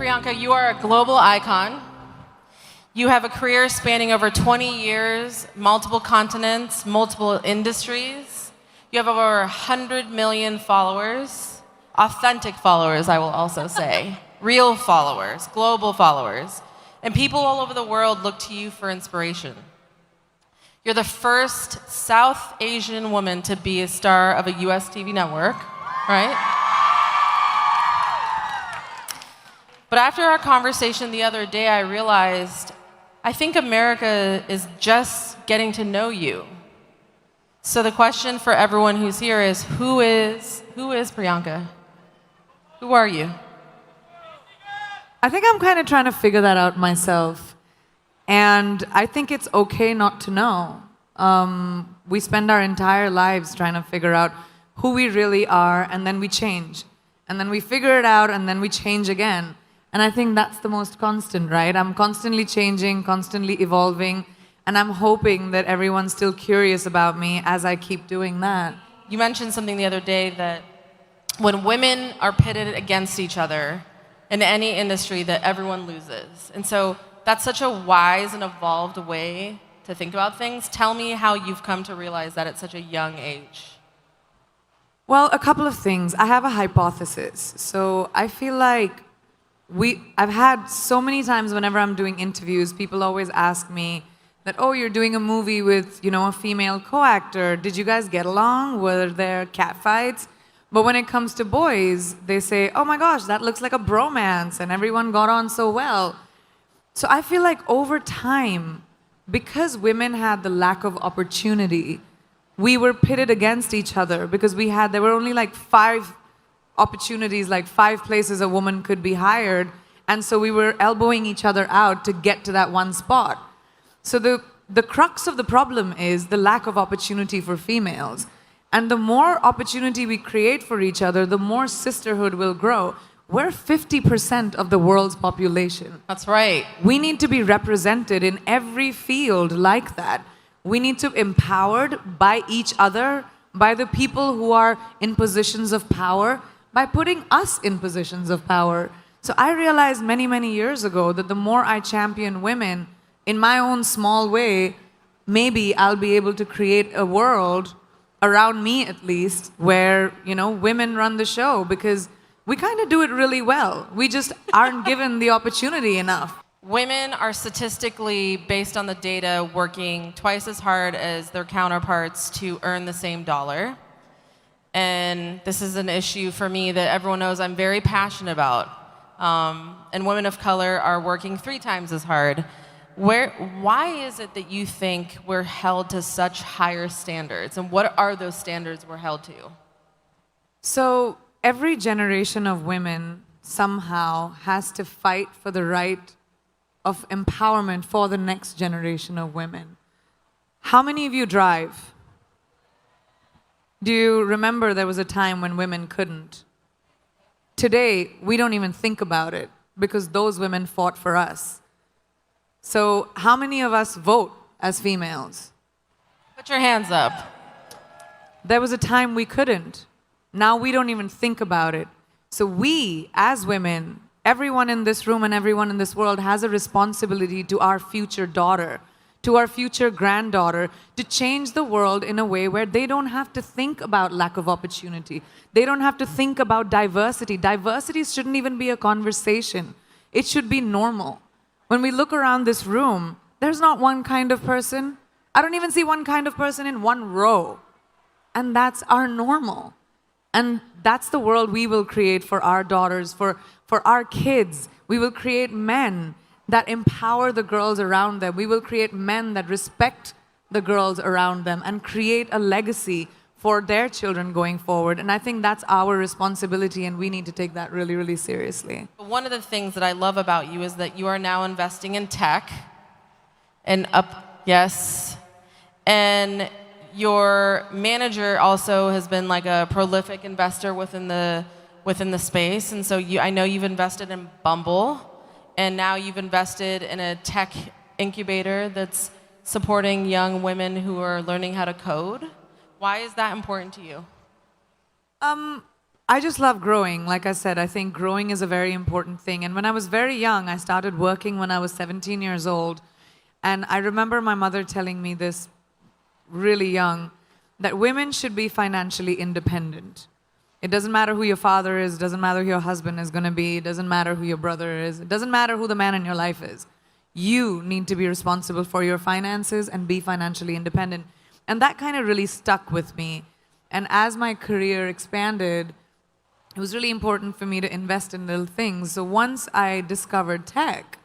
Priyanka, you are a global icon. You have a career spanning over 20 years, multiple continents, multiple industries. You have over 100 million followers, authentic followers, I will also say, real followers, global followers. And people all over the world look to you for inspiration. You're the first South Asian woman to be a star of a US TV network, right? But after our conversation the other day, I realized I think America is just getting to know you. So the question for everyone who's here is, who is Priyanka? Who are you? I think I'm kind of trying to figure that out myself. And I think it's okay not to know. We spend our entire lives trying to figure out who we really are, and then we change. And then we figure it out, and then we change again. And I think that's the most constant, right? I'm constantly changing, constantly evolving, and I'm hoping that everyone's still curious about me as I keep doing that. You mentioned something the other day that when women are pitted against each other in any industry, that everyone loses. And so that's such a wise and evolved way to think about things. Tell me how you've come to realize that at such a young age. Well, a couple of things. I have a hypothesis. So I feel like I've had so many times whenever I'm doing interviews, people always ask me that, oh, you're doing a movie with, a female co-actor. Did you guys get along? Were there catfights? But when it comes to boys, they say, oh my gosh, that looks like a bromance and everyone got on so well. So I feel like over time, because women had the lack of opportunity, we were pitted against each other because there were only like 5 opportunities, like 5 places a woman could be hired, and so we were elbowing each other out to get to that one spot. So the crux of the problem is the lack of opportunity for females. And the more opportunity we create for each other, the more sisterhood will grow. We're 50% of the world's population. That's right. We need to be represented in every field like that. We need to be empowered by each other, by the people who are in positions of power, by putting us in positions of power. So I realized many, many years ago that the more I champion women in my own small way, maybe I'll be able to create a world around me at least where, women run the show, because we kind of do it really well. We just aren't given the opportunity enough. Women are statistically, based on the data, working twice as hard as their counterparts to earn the same dollar. And this is an issue for me that everyone knows I'm very passionate about. And women of color are working 3 times as hard. Why is it that you think we're held to such higher standards? And what are those standards we're held to? So every generation of women somehow has to fight for the right of empowerment for the next generation of women. How many of you drive? Do you remember there was a time when women couldn't? Today, we don't even think about it because those women fought for us. So how many of us vote as females? Put your hands up. There was a time we couldn't. Now we don't even think about it. So we, as women, everyone in this room and everyone in this world has a responsibility to our future daughter, to our future granddaughter, to change the world in a way where they don't have to think about lack of opportunity. They don't have to think about diversity. Diversity shouldn't even be a conversation. It should be normal. When we look around this room, there's not one kind of person. I don't even see one kind of person in one row. And that's our normal. And that's the world we will create for our daughters, for our kids. We will create men that empower the girls around them. We will create men that respect the girls around them and create a legacy for their children going forward. And I think that's our responsibility, and we need to take that really, really seriously. One of the things that I love about you is that you are now investing in tech and yes. And your manager also has been like a prolific investor within the space. And so I know you've invested in Bumble. And now you've invested in a tech incubator that's supporting young women who are learning how to code. Why is that important to you? I just love growing. Like I said, I think growing is a very important thing. And when I was very young, I started working when I was 17 years old. And I remember my mother telling me this really young, that women should be financially independent. It doesn't matter who your father is, doesn't matter who your husband is going to be, it doesn't matter who your brother is, it doesn't matter who the man in your life is. You need to be responsible for your finances and be financially independent. And that kind of really stuck with me. And as my career expanded, it was really important for me to invest in little things. So once I discovered tech,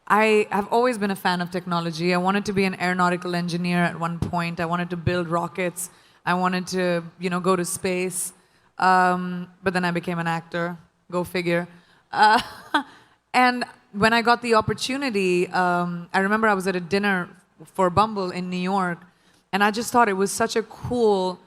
I have always been a fan of technology. I wanted to be an aeronautical engineer at one point. I wanted to build rockets. I wanted to, go to space. But then I became an actor. Go figure. And when I got the opportunity, I remember I was at a dinner for Bumble in New York, and I just thought it was such a cool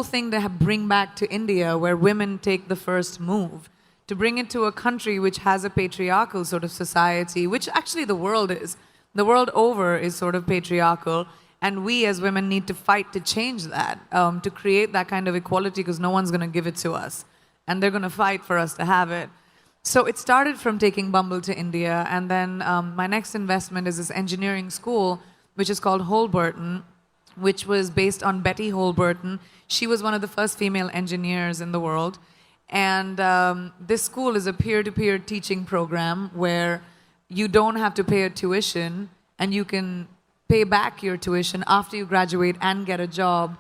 thing to bring back to India, where women take the first move. To bring it to a country which has a patriarchal sort of society, which actually the world is. The world over is sort of patriarchal, and we as women need to fight to change that, to create that kind of equality, because no one's going to give it to us, and they're going to fight for us to have it. So it started from taking Bumble to India, and then my next investment is this engineering school, which is called Holberton, which was based on Betty Holberton. She was one of the first female engineers in the world. And this school is a peer-to-peer teaching program where you don't have to pay a tuition, and you can pay back your tuition after you graduate and get a job,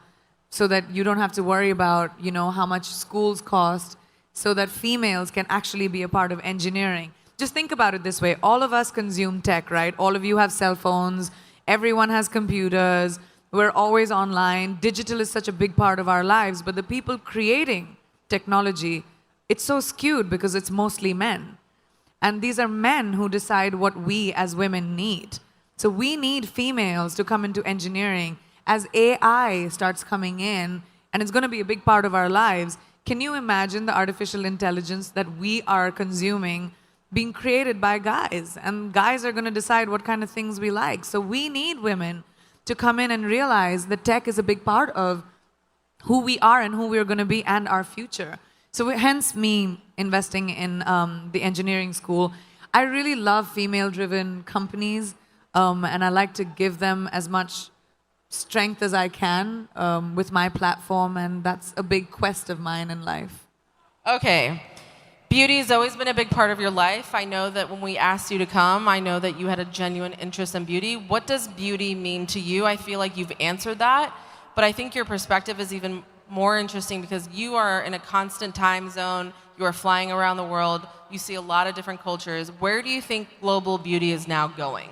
so that you don't have to worry about, how much schools cost, so that females can actually be a part of engineering. Just think about it this way. All of us consume tech, right? All of you have cell phones. Everyone has computers. We're always online. Digital is such a big part of our lives, but the people creating technology, it's so skewed because it's mostly men. And these are men who decide what we as women need. So we need females to come into engineering. As AI starts coming in, and it's going to be a big part of our lives, can you imagine the artificial intelligence that we are consuming being created by guys? And guys are going to decide what kind of things we like. So we need women to come in and realize that tech is a big part of who we are and who we're going to be and our future. So hence me investing in the engineering school. I really love female-driven companies, and I like to give them as much strength as I can with my platform, and that's a big quest of mine in life. Okay. Beauty has always been a big part of your life. I know that when we asked you to come, I know that you had a genuine interest in beauty. What does beauty mean to you? I feel like you've answered that, but I think your perspective is even more interesting because you are in a constant time zone. You are flying around the world. You see a lot of different cultures. Where do you think global beauty is now going?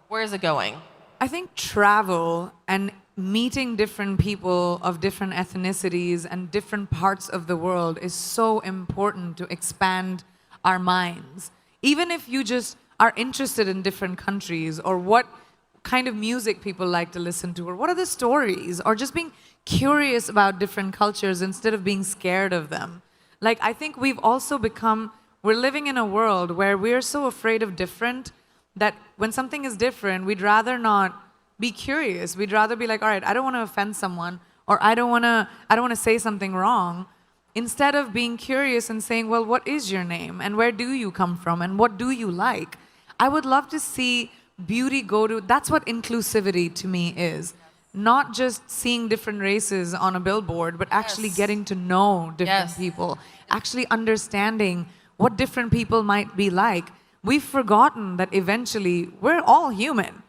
Where is it going? I think travel and meeting different people of different ethnicities and different parts of the world is so important to expand our minds. Even if you just are interested in different countries, or what kind of music people like to listen to, or what are the stories, or just being curious about different cultures instead of being scared of them. Like, I think we've also we're living in a world where we're so afraid of different that when something is different, we'd rather not be curious. We'd rather be like, all right, I don't want to offend someone, or I don't want to say something wrong, instead of being curious and saying, well, what is your name, and where do you come from, and what do you like? I would love to see beauty that's what inclusivity to me is. Not just seeing different races on a billboard, but actually getting to know different people, actually understanding what different people might be like. We've forgotten that eventually we're all human.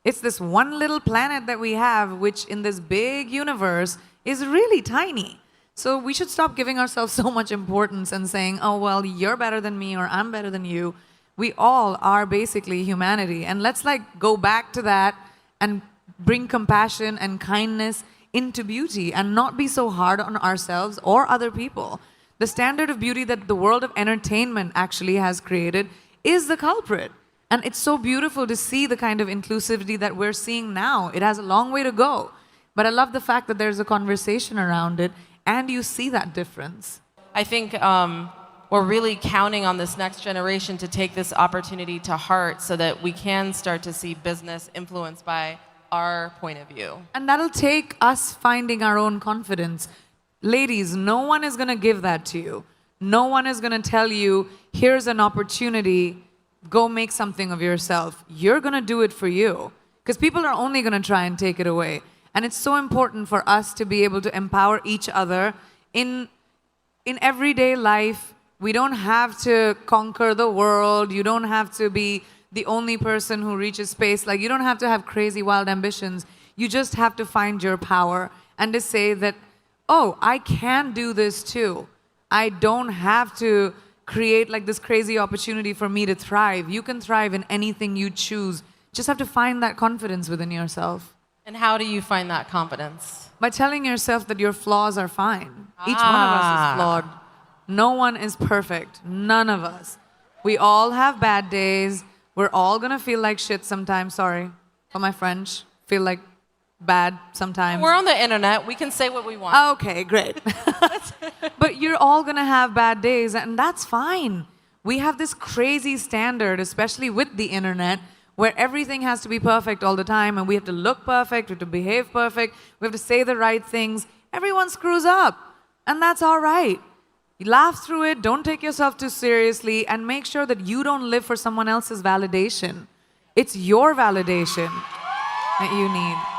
It's this one little planet that we have, which in this big universe is really tiny. So we should stop giving ourselves so much importance and saying, oh, well, you're better than me, or I'm better than you. We all are basically humanity. And let's go back to that and bring compassion and kindness into beauty, and not be so hard on ourselves or other people. The standard of beauty that the world of entertainment actually has created is the culprit. And it's so beautiful to see the kind of inclusivity that we're seeing now. It has a long way to go. But I love the fact that there's a conversation around it, and you see that difference. I think we're really counting on this next generation to take this opportunity to heart so that we can start to see business influenced by our point of view. And that'll take us finding our own confidence. ladies, no one is going to give that to you. No one is going to tell you, here's an opportunity, go make something of yourself. You're going to do it for you. Because people are only going to try and take it away. And it's so important for us to be able to empower each other in everyday life. We don't have to conquer the world. You don't have to be the only person who reaches space. Like, you don't have to have crazy, wild ambitions. You just have to find your power and to say that, oh, I can do this too. I don't have to create like this crazy opportunity for me to thrive. You can thrive in anything you choose. Just have to find that confidence within yourself. And how do you find that confidence? By telling yourself that your flaws are fine. Each one of us is flawed. No one is perfect. None of us. We all have bad days. We're all gonna feel like shit sometimes. Sorry for my French. Feel like bad sometimes. We're on the internet. We can say what we want. Okay, great. But you're all gonna have bad days, and that's fine. We have this crazy standard, especially with the internet, where everything has to be perfect all the time, and we have to look perfect, we have to behave perfect, we have to say the right things. Everyone screws up, and that's all right. You laugh through it, don't take yourself too seriously, and make sure that you don't live for someone else's validation. It's your validation that you need.